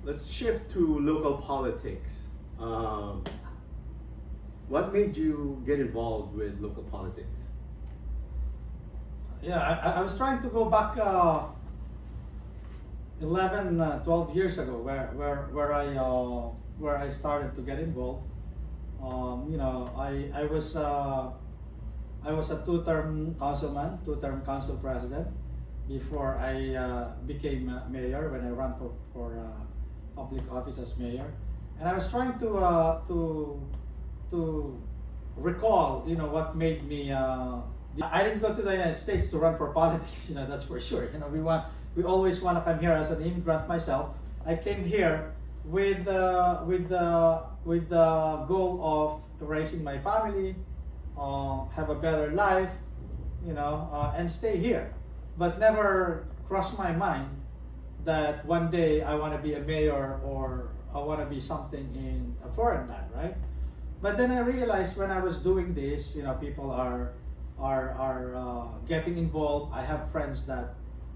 let's shift to local politics. What made you get involved with local politics? Yeah, I was trying to go back 11, 12 years ago, where I started to get involved. I was a two-term councilman, two-term council president before I became mayor, when I ran for public office as mayor. And I was trying to recall, what made me. I didn't go to the United States to run for politics, that's for sure. We always want to come here as an immigrant myself. I came here with the goal of raising my family, have a better life, and stay here. But never crossed my mind that one day I want to be a mayor or I want to be something in a foreign land, right? But then I realized when I was doing this, people are getting involved. I have friends that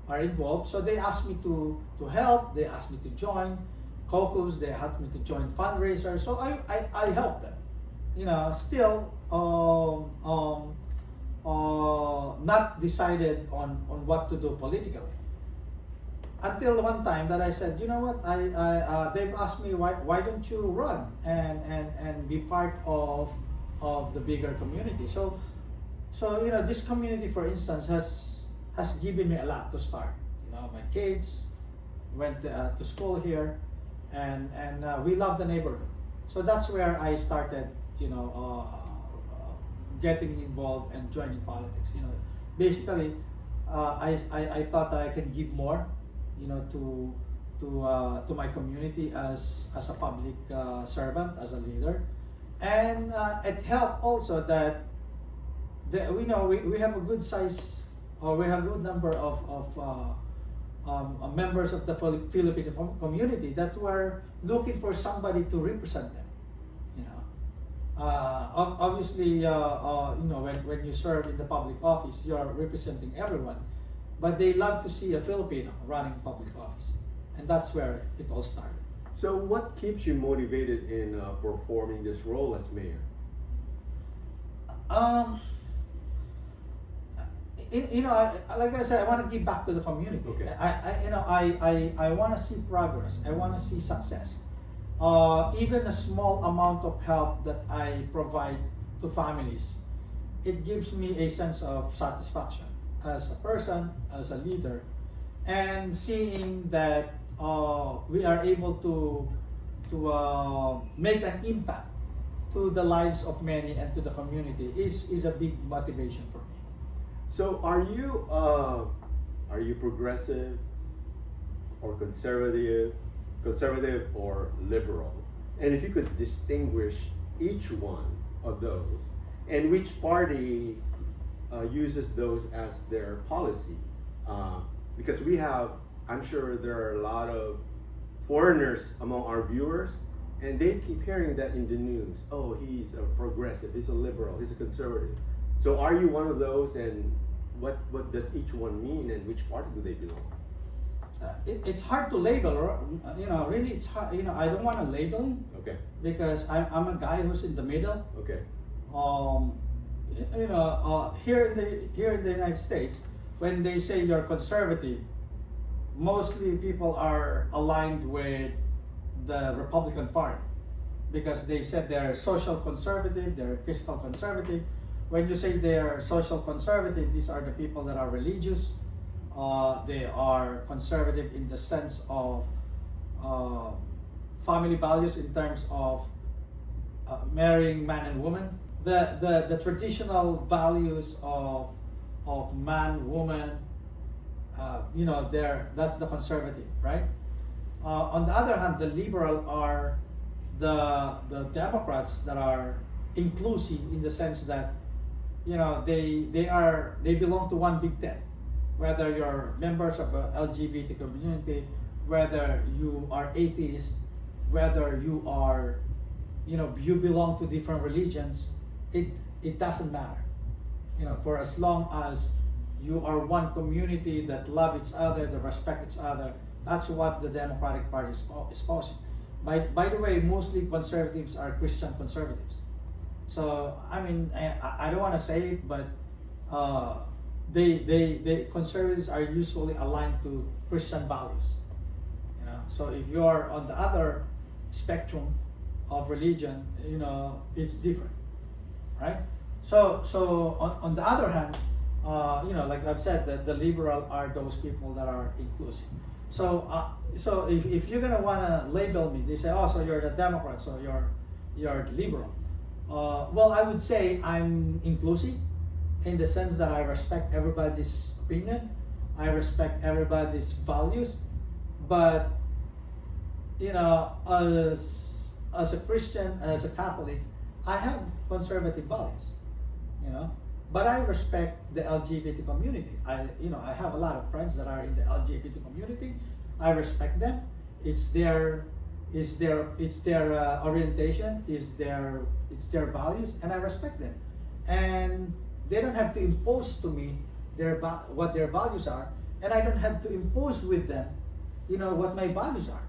are involved, so they asked me to help. They asked me to join caucus. They asked me to join fundraisers. So I helped them. Still not decided on what to do politically. Until one time that I said, you know what, they've asked me why don't you run and be part of the bigger community. So this community, for instance, has given me a lot to start. My kids went to school here, and we love the neighborhood. So that's where I started, getting involved and joining politics. Basically, I thought that I can give more, to my community as a public servant, as a leader, and it helped also that we have a good size, or we have a good number of members of the Filipino community that were looking for somebody to represent them. Obviously, when you serve in the public office, you're representing everyone, but they love to see a Filipino running public office, and that's where it all started. So what keeps you motivated in performing this role as mayor? Like I said, I want to give back to the community. Okay. I want to see progress. I want to see success. Even a small amount of help that I provide to families, it gives me a sense of satisfaction as a person, as a leader, and seeing that we are able to make an impact to the lives of many and to the community is a big motivation for me. So are you progressive or conservative or liberal? And if you could distinguish each one of those, and which party uses those as their policy, because I'm sure there are a lot of foreigners among our viewers, and they keep hearing that in the news. Oh, he's a progressive, he's a liberal, he's a conservative. So are you one of those, and what does each one mean, and which party do they belong? It's hard to label, really it's hard, I don't want to label, Okay. because I'm a guy who's in the middle. Okay. Here in the United States, when they say you're conservative, mostly people are aligned with the Republican Party, because they said they're social conservative, they're fiscal conservative. When you say they're social conservative, these are the people that are religious. They are conservative in the sense of family values, in terms of marrying man and woman. The traditional values of man, woman, that's the conservative, right? On the other hand, the liberal are the Democrats that are inclusive, in the sense that they belong to one big tent. Whether you're members of the LGBT community, whether you are atheist, whether you are, you belong to different religions, it doesn't matter. For as long as you are one community that love each other, that respect each other, That's what the Democratic Party is espousing. By the way, mostly conservatives are Christian conservatives. So I mean, I don't want to say it, but they conservatives are usually aligned to Christian values. You know, so if you are on the other spectrum of religion, you know, it's different, right? So on the other hand, you know, like I've said, that the liberal are those people that are inclusive. So if you're gonna wanna label me, they say, oh, so you're the Democrat, so you're liberal. Well, I would say I'm inclusive in the sense that I respect everybody's opinion, I respect everybody's values, but you know, as a Christian, as a Catholic, I have conservative values, you know, but I respect the LGBT community. I have a lot of friends that are in the LGBT community. I respect them. It's their orientation, it's their values, and I respect them. And they don't have to impose to me what their values are, and I don't have to impose with them, you know, what my values are.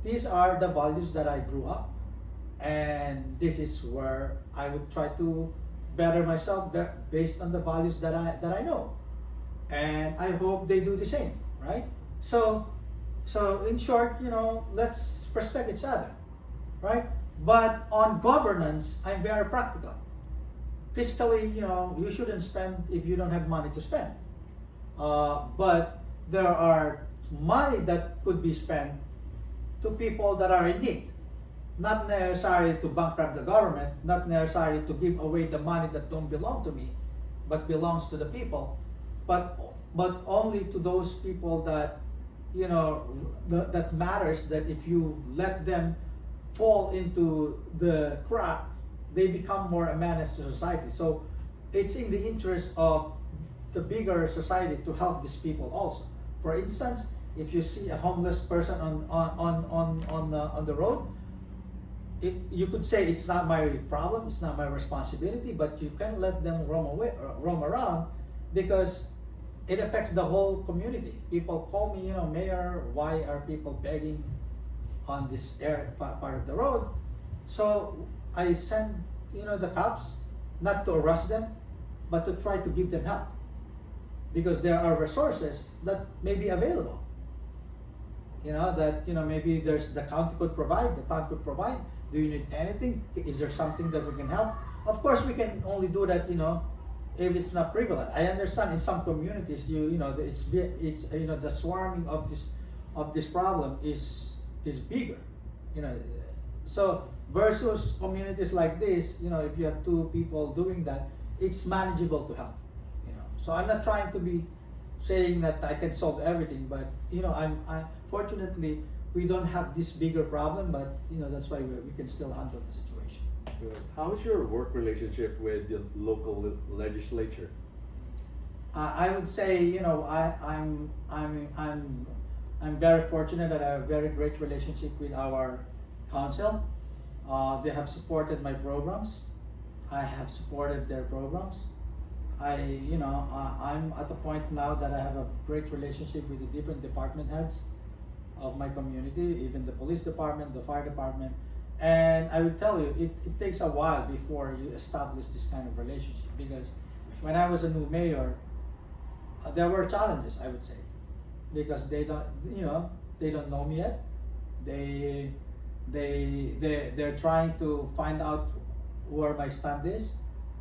These are the values that I grew up, and this is where I would try to better myself based on the values that I know, and I hope they do the same, right? So in short, you know, let's respect each other, right? But on governance, I'm very practical. Fiscally, you know, you shouldn't spend if you don't have money to spend. But there are money that could be spent to people that are in need. Not necessarily to bankrupt the government, not necessarily to give away the money that don't belong to me, but belongs to the people, but only to those people that, you know, that matters, that if you let them fall into the crack, they become more a menace to society. So it's in the interest of the bigger society to help these people also. For instance, if you see a homeless person on the road, you could say it's not my problem, it's not my responsibility, but you can't let them roam around, because it affects the whole community. People call me, you know, Mayor, why are people begging on this part of the road? So I send, you know, the cops, not to arrest them, but to try to give them help, because there are resources that may be available. You know, that, you know, maybe the county could provide, the town could provide. Do you need anything? Is there something that we can help? Of course, we can only do that, you know, if it's not prevalent. I understand in some communities, you know, it's you know, the swarming of this problem is bigger, you know. So versus communities like this, you know, if you have two people doing that, it's manageable to help, you know. So I'm not trying to be saying that I can solve everything, but you know, I fortunately we don't have this bigger problem, but you know, that's why we can still handle the situation. Good. How is your work relationship with the local legislature? I would say, you know, I'm very fortunate that I have a very great relationship with our council. They have supported my programs. I have supported their programs. I'm at the point now that I have a great relationship with the different department heads of my community, even the police department, the fire department. And I would tell you, it takes a while before you establish this kind of relationship, because when I was a new mayor, there were challenges, I would say, because they don't know me yet. They're trying to find out where my stand is,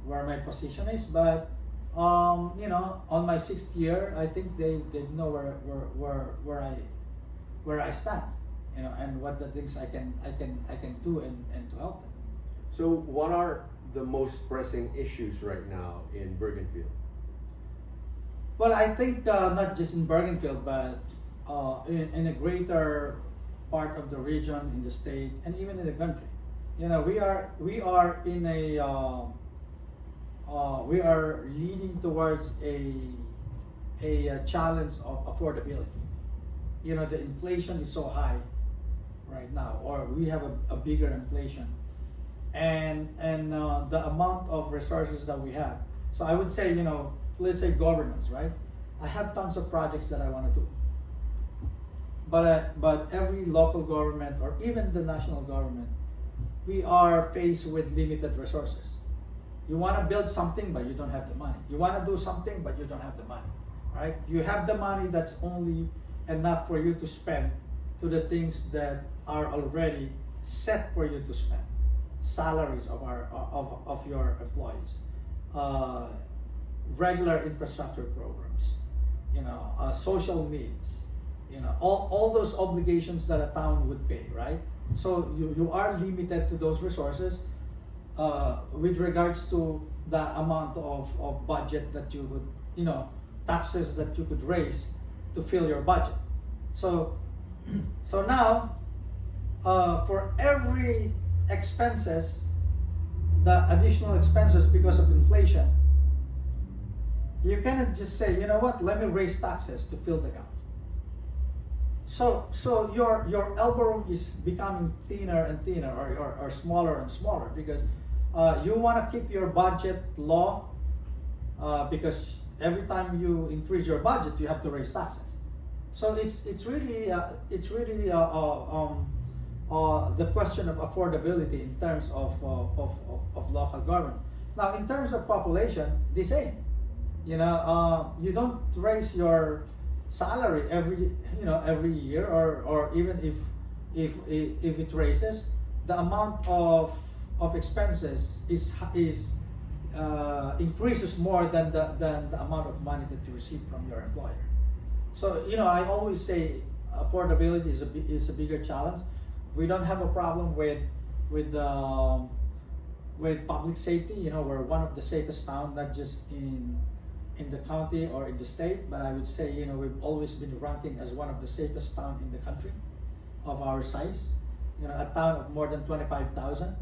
where my position is. But you know, on my 6th year, I think they know where I stand, you know, and what the things I can do and to help them. So what are the most pressing issues right now in Bergenfield? Well, I think not just in Bergenfield, but in a greater part of the region, in the state, and even in the country. You know, we are in a we are leading towards a challenge of affordability. You know, the inflation is so high right now, or we have a bigger inflation, and the amount of resources that we have. So I would say, you know, let's say governance, right? I have tons of projects that I want to do, but every local government or even the national government, we are faced with limited resources. You want to build something, but you don't have the money. You want to do something, but you don't have the money, right? You have the money that's only enough for you to spend to the things that are already set for you to spend. Salaries of your employees, regular infrastructure programs, social needs, all those obligations that a town would pay, right? So you are limited to those resources with regards to the amount of budget that you would, taxes that you could raise to fill your budget. So now, for every expenses, the additional expenses because of inflation, you cannot just say, you know what, let me raise taxes to fill the gap. So your elbow room is becoming thinner and thinner, or smaller and smaller, because you want to keep your budget low, because every time you increase your budget, you have to raise taxes. So it's really the question of affordability in terms of local government. Now, in terms of population, the same. You don't raise your salary every year, or even if it raises, the amount of expenses is increases more than the amount of money that you receive from your employer. So I always say affordability is a bigger challenge. We don't have a problem with public safety. We're one of the safest towns, not just in the county or in the state, but I would say we've always been ranking as one of the safest towns in the country of our size. A town of more than 25,000,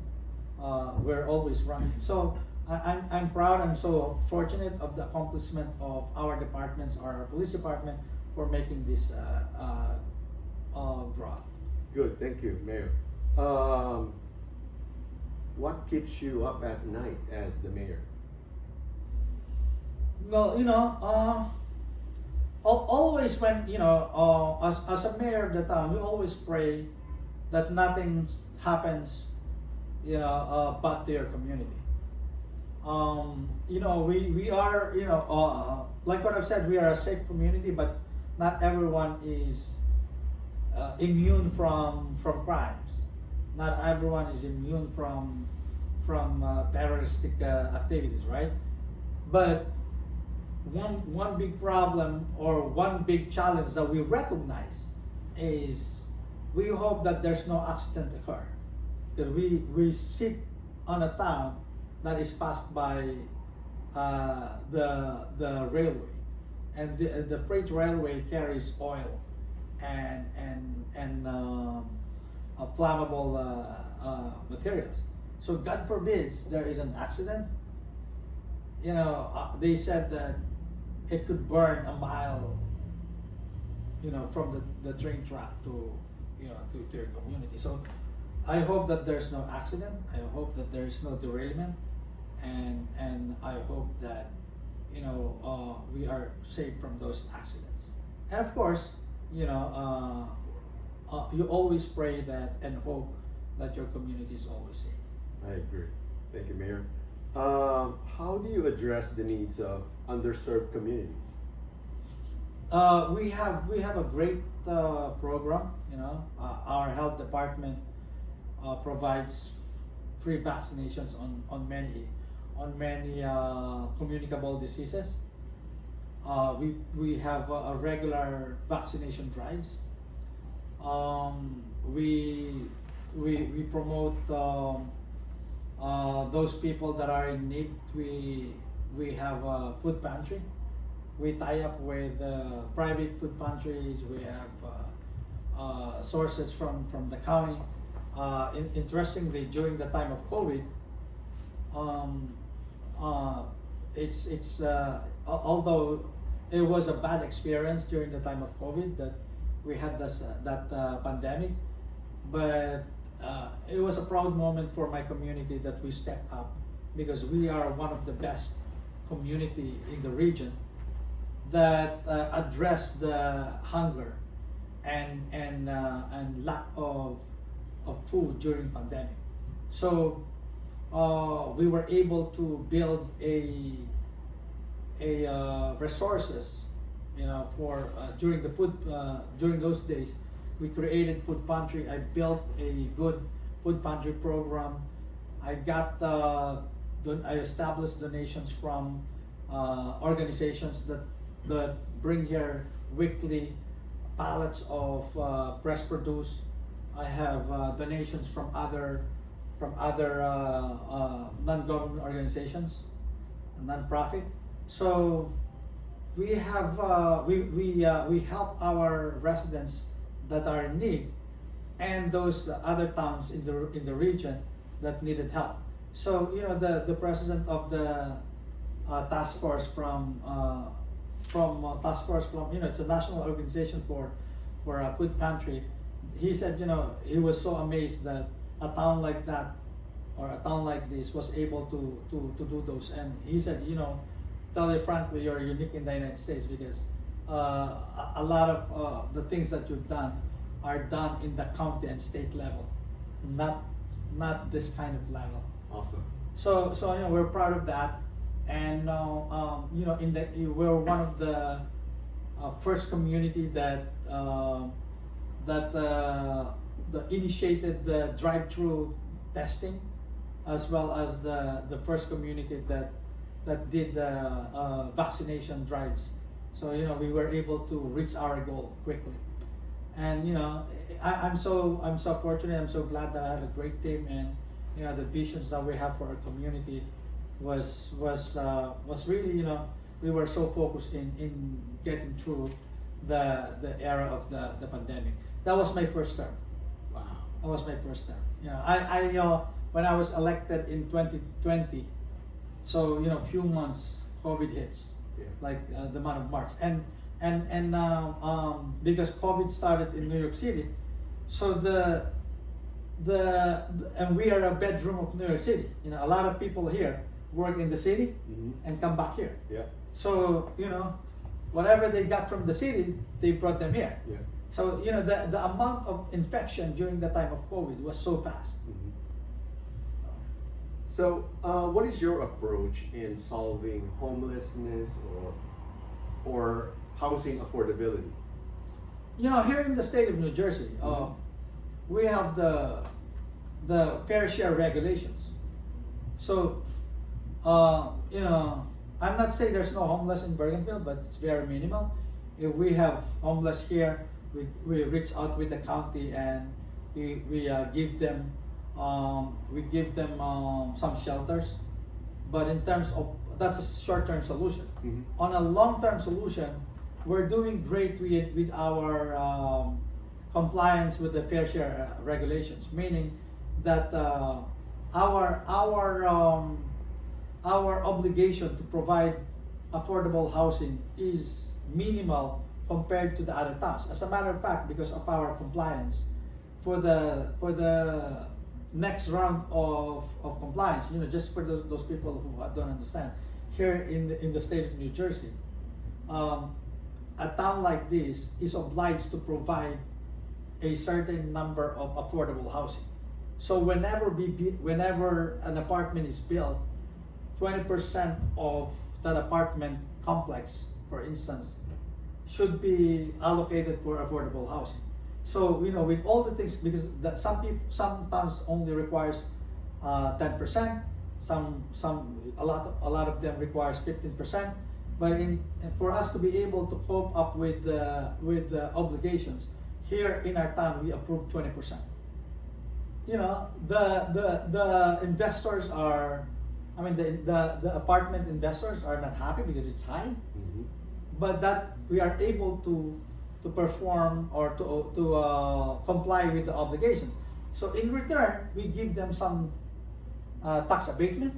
we're always ranking. So I'm proud. I'm so fortunate of the accomplishment of our departments, our police department, for making this growth. Good, thank you, Mayor. What keeps you up at night as the mayor? Well, always when as a mayor of the town, you always pray that nothing happens, bad to your community. We are, like what I've said, we are a safe community, but not everyone is immune from crimes. Not everyone is immune from terroristic activities, right? But one big problem or one big challenge that we recognize is we hope that there's no accident occur, because we sit on a town that is passed by the railway, and the freight railway carries oil and flammable materials. So God forbids there is an accident. They said that it could burn a mile, from the train track to your community. So I hope that there's no accident. I hope that there is no derailment, and I hope that we are safe from those accidents. And of course, you always pray that and hope that your community is always safe. I agree. Thank you, Mayor. How do you address the needs of underserved communities? We have a great program. Our health department provides free vaccinations on many communicable diseases. We have a regular vaccination drives. We promote those people that are in need. We have a food pantry. We tie up with private food pantries. We have sources from the county. Interestingly, during the time of COVID, although it was a bad experience during the time of COVID that we had that pandemic, but it was a proud moment for my community that we stepped up, because we are one of the best community in the region that address the hunger and lack of food during pandemic. So we were able to build a resources, for during the food during those days. We created food pantry. I built a good food pantry program. I got I established donations from organizations that bring here weekly pallets of fresh produce. I have donations from other non-government organizations, non-profit. So we have we help our residents that are in need, and those other towns in the region that needed help. So the president of the task force from it's a national organization for food pantry. He said he was so amazed that a town like that or a town like this was able to do those. And he said, tell you frankly, you're unique in the United States because a lot of the things that you've done are done in the county and state level, not this kind of level. Awesome. So we're proud of that, and we're one of the first community that initiated the drive-through testing, as well as the first community that did the vaccination drives. So we were able to reach our goal quickly, and I'm so fortunate. I'm so glad that I have a great team, and the visions that we have for our community was really we were so focused in getting through the era of the pandemic. That was my first term. Wow. That was my first term. I when I was elected in 2020, so few months COVID hits, Yeah. like the month of March, and because COVID started in New York City, so and we are a bedroom of New York City. A lot of people here work in the city Mm-hmm. and come back here. Yeah. So whatever they got from the city, they brought them here. Yeah. So the amount of infection during the time of COVID was so fast. Mm-hmm. So, what is your approach in solving homelessness or housing affordability? Here in the state of New Jersey, we have the fair share regulations. So, I'm not saying there's no homeless in Bergenfield, but it's very minimal. If we have homeless here, we reach out with the county and we give them some shelters. But in terms of that's a short-term solution. Mm-hmm. On a long-term solution, we're doing great with our compliance with the fair share regulations, meaning that our obligation to provide affordable housing is minimal compared to the other towns. As a matter of fact, because of our compliance, for the next round of compliance, just for those people who don't understand, here in the state of New Jersey, a town like this is obliged to provide a certain number of affordable housing. So whenever an apartment is built, 20% of that apartment complex, for instance, should be allocated for affordable housing. So with all the things, because some towns only requires 10%, a lot of them requires 15%. But for us to be able to cope up with the obligations, here in our town we approved 20%. The investors are, the apartment investors are not happy because it's high, Mm-hmm. but that we are able to perform or to comply with the obligation. So in return, we give them some tax abatement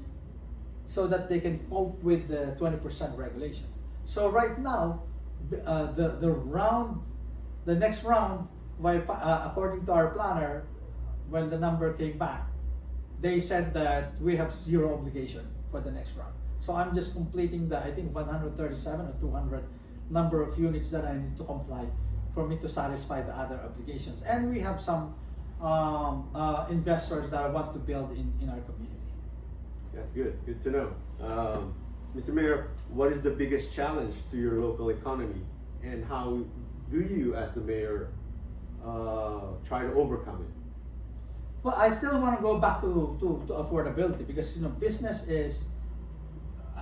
so that they can cope with the 20% regulation. So right now, the next round, according to our planner, when the number came back, they said that we have zero obligation for the next round. So I'm just completing the, I think, 137 or 200 number of units that I need to comply for me to satisfy the other obligations. And we have some investors that want to build in our community. That's good. Good to know. Mr. Mayor, what is the biggest challenge to your local economy, and how do you, as the mayor, try to overcome it? Well, I still want to go back to affordability, because business is,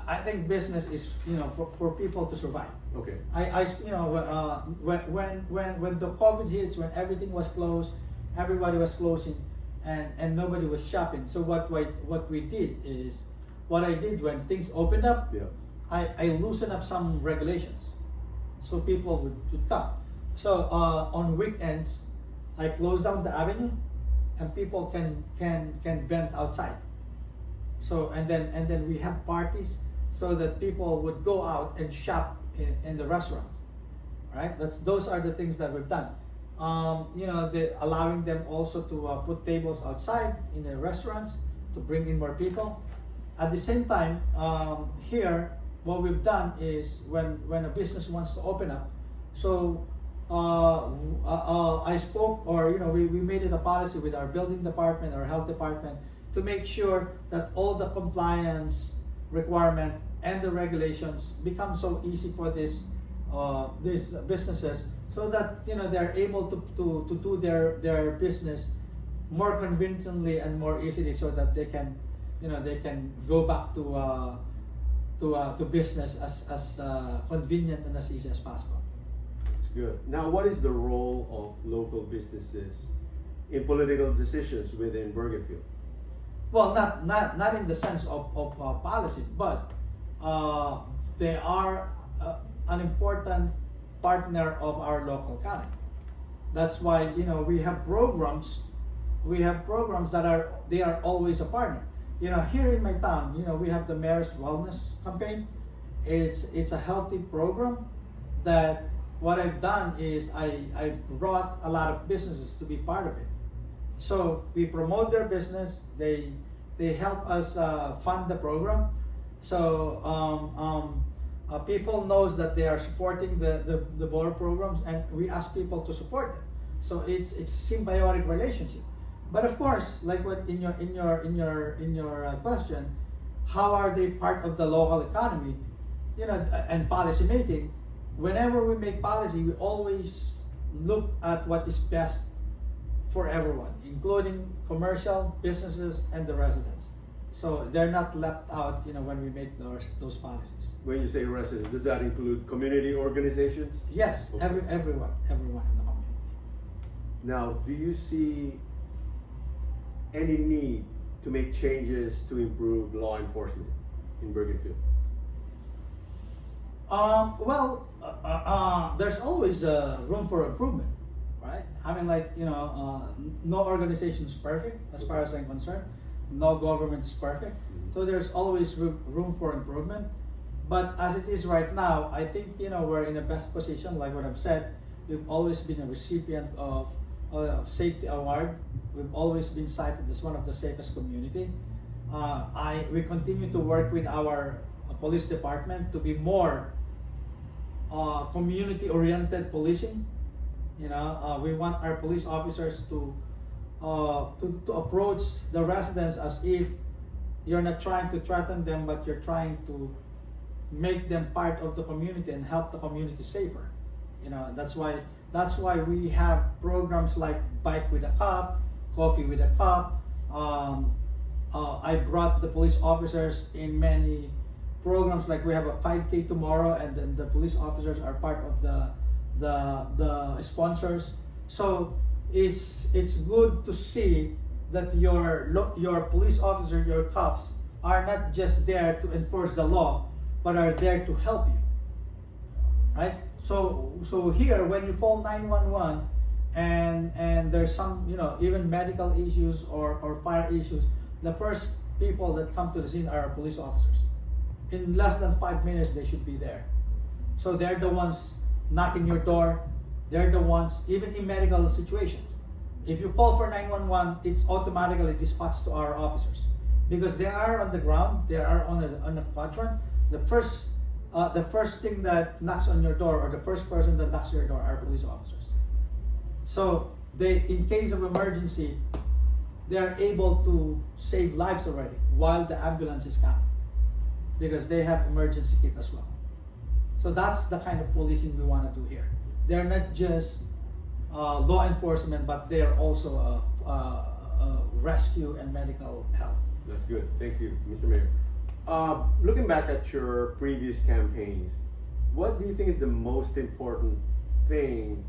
I think business is for people to survive. Okay. When the COVID hits, when everything was closed, everybody was closing, and nobody was shopping. So what we did is, what I did when things opened up, Yeah. I loosened up some regulations, so people would come. So on weekends, I closed down the avenue, and people can vent outside. So and then we have parties, so that people would go out and shop in the restaurants, right? Those are the things that we've done. Allowing them also to put tables outside in the restaurants to bring in more people. At the same time, here, what we've done is, when a business wants to open up, so I spoke, or we made it a policy with our building department, our health department, to make sure that all the compliance requirement and the regulations become so easy for these businesses, so that they're able to do their business more conveniently and more easily, so that they can go back to business as convenient and as easy as possible. That's good. Now, what is the role of local businesses in political decisions within Bergenfield? Well, not in the sense of policy, but they are an important partner of our local economy. That's why we have programs. We have programs that are always a partner. Here in my town, we have the Mayor's Wellness Campaign. It's a healthy program that what I've done is I brought a lot of businesses to be part of it. So we promote their business. They help us fund the program. So people knows that they are supporting the board programs, and we ask people to support them. So it's symbiotic relationship. But of course, like what in your question, how are they part of the local economy, and policy making? Whenever we make policy, we always look at what is best for everyone, including commercial businesses and the residents. So they're not left out, when we make those policies. When you say residents, does that include community organizations? Yes, Okay. everyone in the community. Now, do you see any need to make changes to improve law enforcement in Bergenfield? There's always room for improvement, right? I mean, no organization is perfect as far as I'm concerned. No government is perfect. So there's always room for improvement. But as it is right now, I think we're in the best position. Like what I've said, we've always been a recipient of safety award. We've always been cited as one of the safest community. We continue to work with our police department to be more community-oriented policing. We want our police officers to approach the residents as if you're not trying to threaten them, but you're trying to make them part of the community and help the community safer. That's why we have programs like Bike with a Cop, Coffee with a Cop. I brought the police officers in many programs, like we have a 5K tomorrow, and then the police officers are part of the sponsors. So it's good to see that your police officer, your cops, are not just there to enforce the law, but are there to help you, right? So here, when you call 911 and there's some even medical issues or fire issues, the first people that come to the scene are our police officers. In less than 5 minutes, they should be there. So they're the ones knocking your door. They're the ones, even in medical situations. If you call for 911, it's automatically dispatched to our officers, because they are on the ground. They are on a quadrant. The first thing that knocks on your door, or the first person that knocks on your door, are police officers. So they, in case of emergency, they are able to save lives already while the ambulance is coming, because they have emergency kit as well. So that's the kind of policing we want to do here. They're not just law enforcement, but they are also rescue and medical help. That's good. Thank you, Mr. Mayor. Looking back at your previous campaigns, what do you think is the most important thing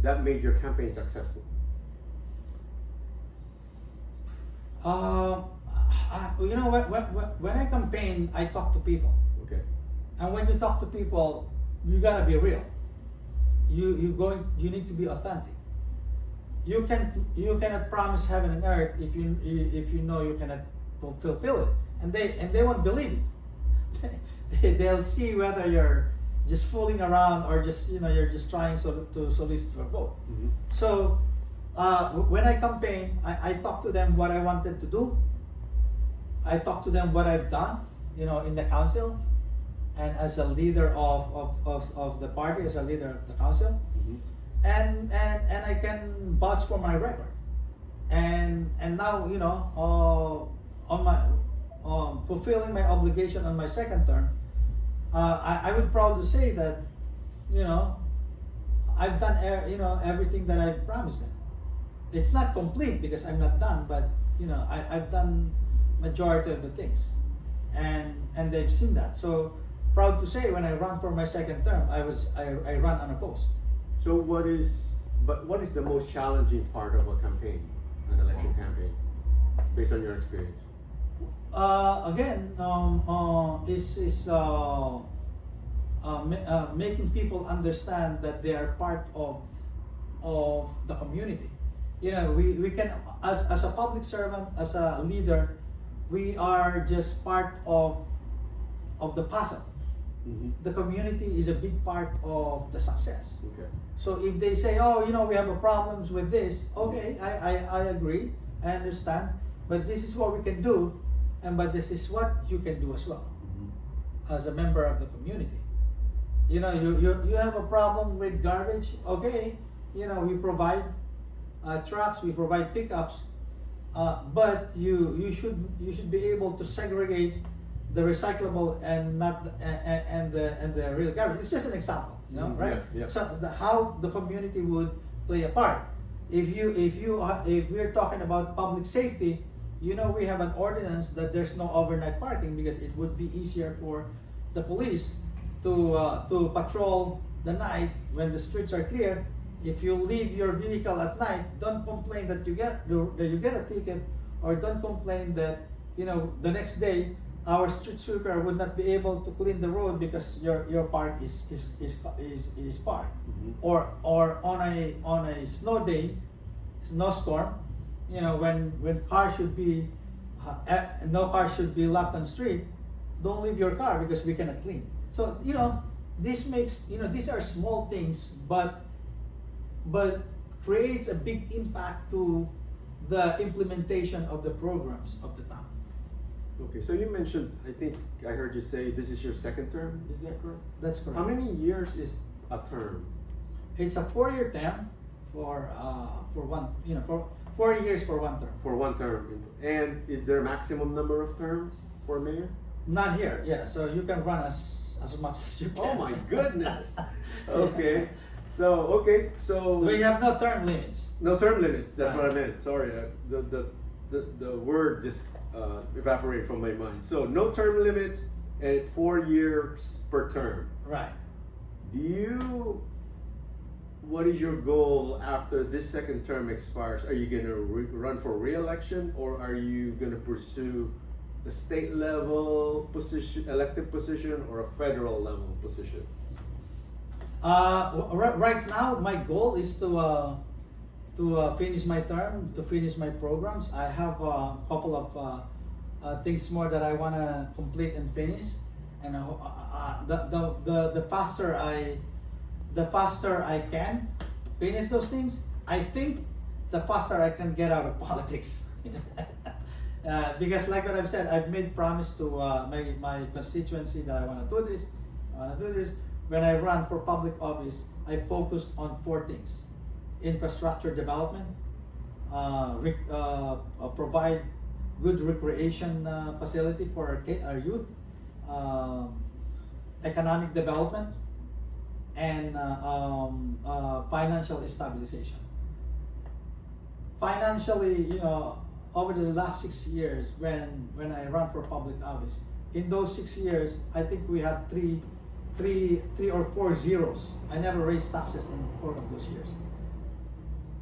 that made your campaign successful? You know, when I campaign, I talk to people. Okay. And when you talk to people, you gotta be real. You need to be authentic. You cannot promise heaven and earth if you know you cannot fulfill it, and they won't believe it. They'll see whether you're just fooling around or just you're just trying to solicit for a vote. Mm-hmm. So when I campaign, I talk to them what I wanted to do. I talk to them what I've done, in the council, and as a leader of the party, as a leader of the council, Mm-hmm. and I can vouch for my record. And now on my fulfilling my obligation on my second term, I would proudly say that I've done everything that I promised them. It's not complete because I'm not done, but I've done majority of the things, and they've seen that. So proud to say, when I run for my second term, I run unopposed. So what is the most challenging part of a campaign, an election campaign, based on your experience? Making people understand that they are part of the community. We can, as a public servant, as a leader, we are just part of the puzzle. Mm-hmm. The community is a big part of the success. Okay. So if they say, we have a problems with this, okay, I agree, I understand, but this is what we can do, but this is what you can do as well, Mm-hmm. as a member of the community. You have a problem with garbage, okay, we provide trucks, we provide pickups, but you should be able to segregate the recyclable and not and the real garbage. It's just an example, right? Yeah. So how the community would play a part. If we're talking about public safety, we have an ordinance that there's no overnight parking, because it would be easier for the police to patrol the night when the streets are clear. If you leave your vehicle at night, don't complain that you get a ticket, or don't complain that the next day our street sweeper would not be able to clean the road because your park is parked. Mm-hmm. Or on a snow day, snowstorm, when cars should be no cars should be left on street, don't leave your car because we cannot clean. So this makes these are small things, but creates a big impact to the implementation of the programs of the town. Okay, so you mentioned, I think I heard you say this is your second term, is that correct? That's correct. How many years is a term? It's a 4-year term for 4 years for one term. For one term. And is there a maximum number of terms for mayor? Not here, yeah. So you can run as much as you can. Oh my goodness! Okay, so We have no term limits. no term limits. That's Right. what I meant. Sorry, the word just evaporated from my mind. So no term limits, and 4 years per term. Right. What is your goal after this second term expires? Are you going to run for re-election, or are you going to pursue a state level position, elective position, or a federal level position? Right now, my goal is to finish my term, to finish my programs. I have a couple of things more that I want to complete and finish, and the faster I can finish those things, I think the faster I can get out of politics. Because like what I've said, I've made promise to my constituency that I want to do this. When I run for public office, I focused on 4 things. infrastructure development, provide good recreation facility for our youth, economic development, and financial stabilization. Financially, over the last 6 years, when I run for public office, in those 6 years, I think we have three or four zeros. I never raised taxes in 4 of those years.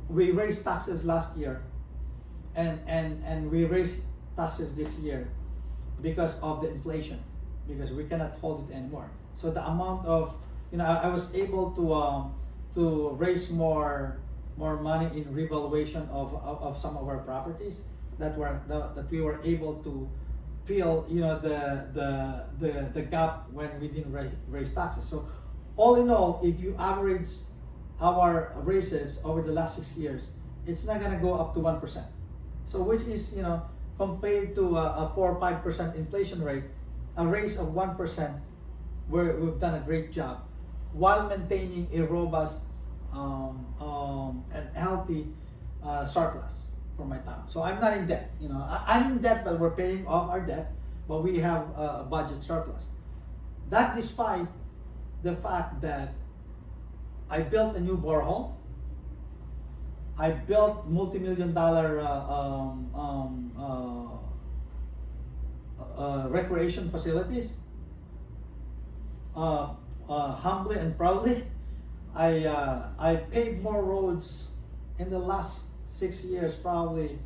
We raised taxes last year, and we raised taxes this year because of the inflation, because we cannot hold it anymore. So the amount of, I was able to raise more money in revaluation of some of our properties that we were able to fill the gap when we didn't raise taxes. So all in all, if you average our raises over the last 6 years, it's not going to go up to 1%. So which is, compared to a 4 or 5% inflation rate, a raise of 1%, we've done a great job while maintaining a robust and healthy surplus for my town. So I'm not in debt. I'm in debt, but we're paying off our debt, but we have a budget surplus. That despite the fact that I built a new borehole, I built multi-million-dollar recreation facilities. Humbly and proudly, I paved more roads in the last 6 years, probably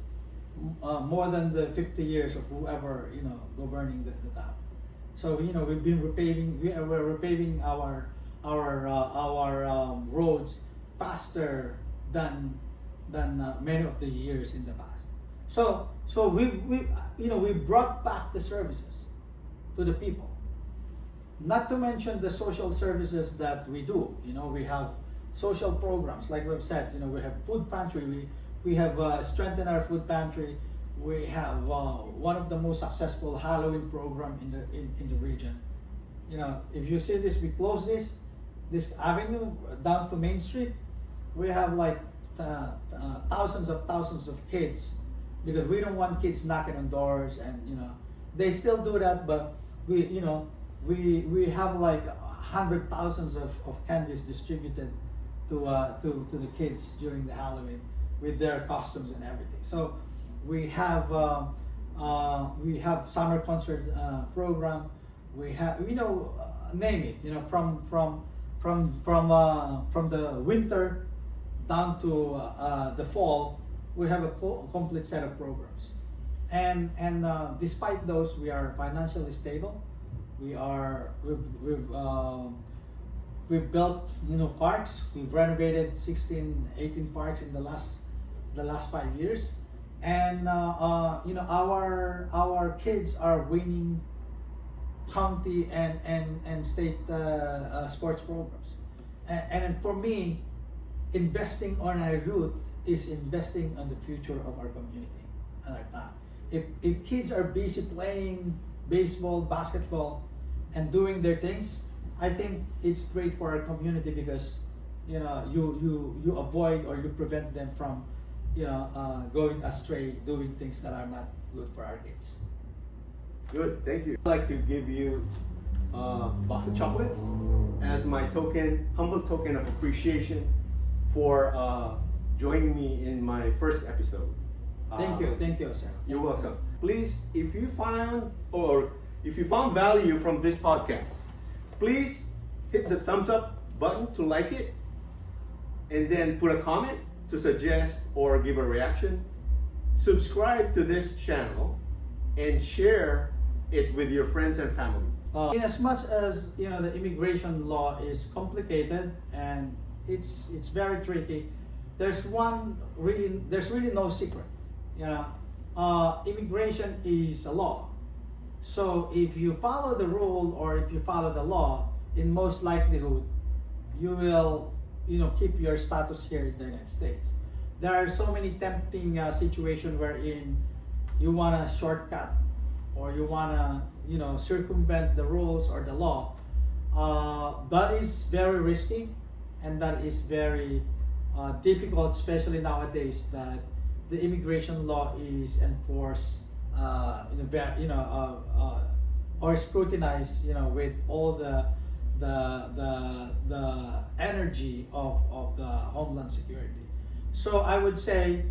more than the 50 years of whoever governing the town. So we've been repaving. We're repaving our roads faster than many of the years in the past. So we brought back the services to the people. Not to mention the social services that we do. We have social programs, like we've said. We have food pantry. We have strengthened our food pantry. We have one of the most successful Halloween program in the region. If you see this, we close this avenue down to Main Street. We have like thousands of kids, because we don't want kids knocking on doors, and they still do that, but we have like 100,000 of candies distributed to the kids during the Halloween with their costumes and everything. So we have summer concert program. We have name it. From the winter down to the fall, we have a complete set of programs. And despite those, we are financially stable. We've built parks. We've renovated 18 parks in the last 5 years, and our kids are winning county and state sports programs. And for me, investing on our youth is investing on the future of our community and our town. If kids are busy playing baseball, basketball, and doing their things, I think it's great for our community, because you avoid or you prevent them from going astray, doing things that are not good for our kids. Good, thank you. I'd like to give you a box of chocolates as my humble token of appreciation for joining me in my first episode. Thank you, sir. You're welcome. Please, if you found value from this podcast, please hit the thumbs up button to like it, and then put a comment to suggest or give a reaction. Subscribe to this channel and share it with your friends and family. In as much as the immigration law is complicated and it's very tricky, there's really no secret. Immigration is a law. So if you follow the rule, or if you follow the law, in most likelihood, you will keep your status here in the United States. There are so many tempting situations wherein you want to shortcut, or you want to circumvent the rules or the law. That is very risky, and that is very difficult, especially nowadays that the immigration law is enforced in a very, or scrutinized, with all the energy of the Homeland Security. So I would say,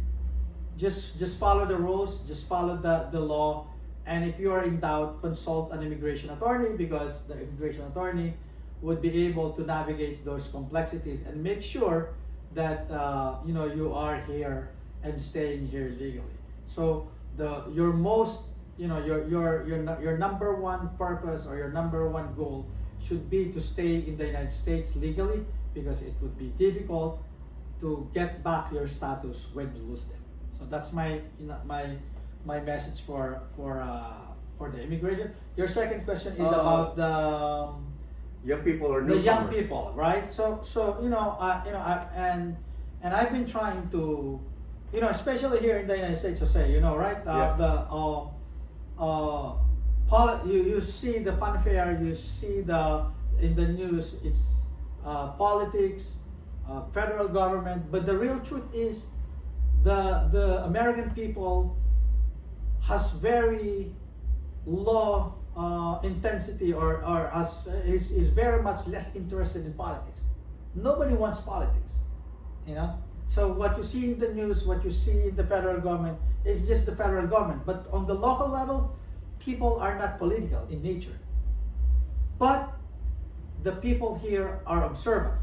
just follow the rules, just follow the law, and if you are in doubt, consult an immigration attorney, because the immigration attorney would be able to navigate those complexities and make sure that you are here and staying here legally. So your most your number one purpose or your number one goal should be to stay in the United States legally, because it would be difficult to get back your status when you lose them. So that's my message for the immigration. Your second question is about the young people or the newcomers. young people, right? So and I've been trying to, especially here in the United States, right? You see the fanfare, you see in the news, it's politics, federal government, but the real truth is the American people has very low intensity or is very much less interested in politics. Nobody wants politics, So what you see in the news, what you see in the federal government is just the federal government. But on the local level, people are not political in nature. But the people here are observant.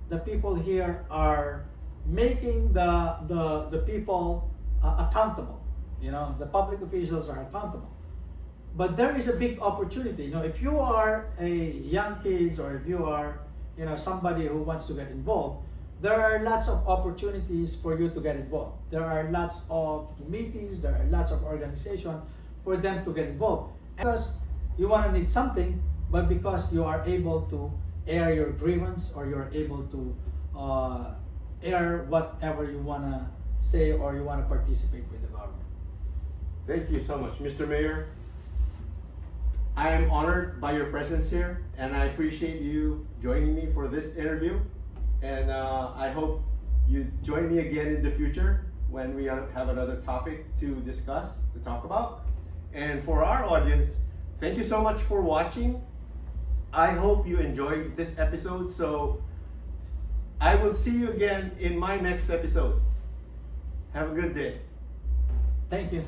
The people here are making the people accountable. The public officials are accountable. But there is a big opportunity. If you are a young kids, or if you are, somebody who wants to get involved, there are lots of opportunities for you to get involved. There are lots of committees, there are lots of organizations for them to get involved. Because you want to need something, but because you are able to air your grievance, or you're able to air whatever you want to say, or you want to participate with the government. Thank you so much, Mr. Mayor. I am honored by your presence here, and I appreciate you joining me for this interview. And I hope you join me again in the future when we have another topic to discuss, to talk about. And for our audience, thank you so much for watching. I hope you enjoyed this episode. So I will see you again in my next episode. Have a good day. Thank you.